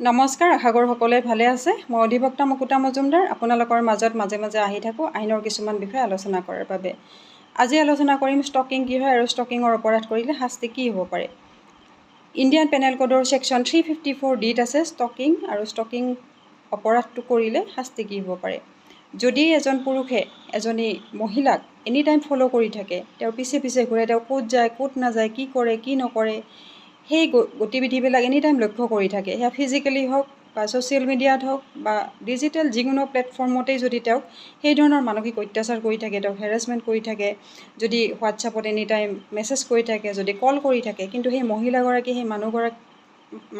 নমস্কাৰ, আশা কৰোঁ সকলোৱে ভালে আছে। মই অধিবক্তা মুকুতা মজুমদাৰ আপোনালোকৰ মাজত মাজে মাজে আহি থাকোঁ আইনৰ কিছুমান বিষয় আলোচনা কৰাৰ বাবে। আজি আলোচনা কৰিম ষ্টকিং কি হয় আৰু ষ্টকিঙৰ অপৰাধ কৰিলে শাস্তি কি হ'ব পাৰে। ইণ্ডিয়ান পেনেল কোডৰ ছেকশ্যন 354D আছে ষ্টকিং আৰু ষ্টকিং অপৰাধটো কৰিলে শাস্তি কি হ'ব পাৰে। যদি এজন পুৰুষে এজনী মহিলাক এনি টাইম ফ'ল' কৰি থাকে, তেওঁৰ পিছে পিছে ঘূৰে, তেওঁ ক'ত যায় ক'ত নাযায়, কি কৰে কি নকৰে, সেই গতিবিধিবিলাক এনি টাইম লক্ষ্য কৰি থাকে, সেয়া ফিজিকেলি হওক বা ছ'চিয়েল মিডিয়াত হওক বা ডিজিটেল যিকোনো প্লেটফৰ্মতেই যদি তেওঁক সেই ধৰণৰ মানসিক অত্যাচাৰ কৰি থাকে, তেওঁক হেৰাছমেণ্ট কৰি থাকে, যদি হোৱাটছআপত এনি টাইম মেছেজ কৰি থাকে, যদি কল কৰি থাকে, কিন্তু সেই মহিলাগৰাকী সেই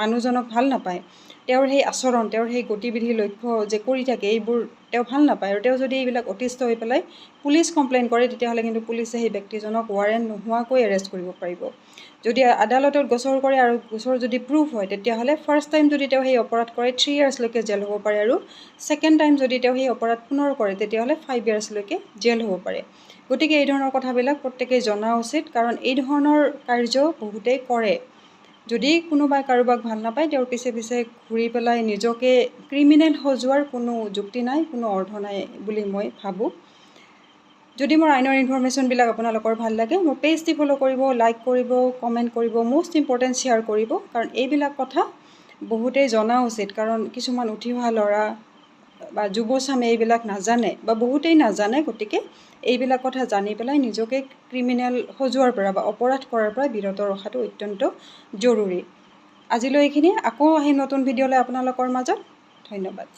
মানুহজনক ভাল নাপায়, তেওঁৰ সেই আচৰণ, তেওঁৰ সেই গতিবিধি লক্ষ্য যে কৰি থাকে এইবোৰ তেওঁ ভাল নাপায়, আৰু তেওঁ যদি এইবিলাক অতিষ্ঠ হৈ পেলাই পুলিচ কমপ্লেইন কৰে, তেতিয়াহ'লে কিন্তু পুলিচে সেই ব্যক্তিজনক ৱাৰেণ্ট নোহোৱাকৈ এৰেষ্ট কৰিব পাৰিব। যদি আদালতত গোচৰ কৰে আৰু গোচৰ যদি প্ৰুফ হয়, তেতিয়াহ'লে ফাৰ্ষ্ট টাইম যদি তেওঁ সেই অপৰাধ কৰে 3 ইয়াৰ্ছলৈকে জেল হ'ব পাৰে, আৰু ছেকেণ্ড টাইম যদি তেওঁ সেই অপৰাধ পুনৰ কৰে তেতিয়াহ'লে 5 ইয়াৰ্ছলৈকে জেল হ'ব পাৰে। গতিকে এই ধৰণৰ কথাবিলাক প্ৰত্যেকেই জনা উচিত, কাৰণ এই ধৰণৰ কাৰ্য বহুতেই কৰে। যদি কোনোবাই কাৰোবাক ভাল নাপায়, তেওঁৰ পিছে পিছে ঘূৰি পেলাই নিজকে ক্ৰিমিনেল সজোৱাৰ কোনো যুক্তি নাই, কোনো অৰ্থ নাই বুলি মই ভাবোঁ। যদি মোৰ আইনৰ ইনফৰমেশ্যনবিলাক আপোনালোকৰ ভাল লাগে, মোৰ পেজটি ফ'ল' কৰিব, লাইক কৰিব, কমেণ্ট কৰিব, মষ্ট ইম্পৰ্টেণ্ট শ্বেয়াৰ কৰিব, কাৰণ এইবিলাক কথা বহুতেই জনা উচিত। কাৰণ কিছুমান উঠি অহা ল'ৰা বা যুৱচামে এইবিলাক নাজানে বা বহুতেই নাজানে, গতিকে এইবিলাক কথা জানি পেলাই নিজকে ক্ৰিমিনেল সজোৱাৰ পৰা বা অপৰাধ কৰাৰ পৰা বিৰত ৰখাটো অত্যন্ত জৰুৰী। আজিলৈ এইখিনি, আকৌ আহিম নতুন ভিডিঅ'লৈ আপোনালোকৰ মাজত। ধন্যবাদ।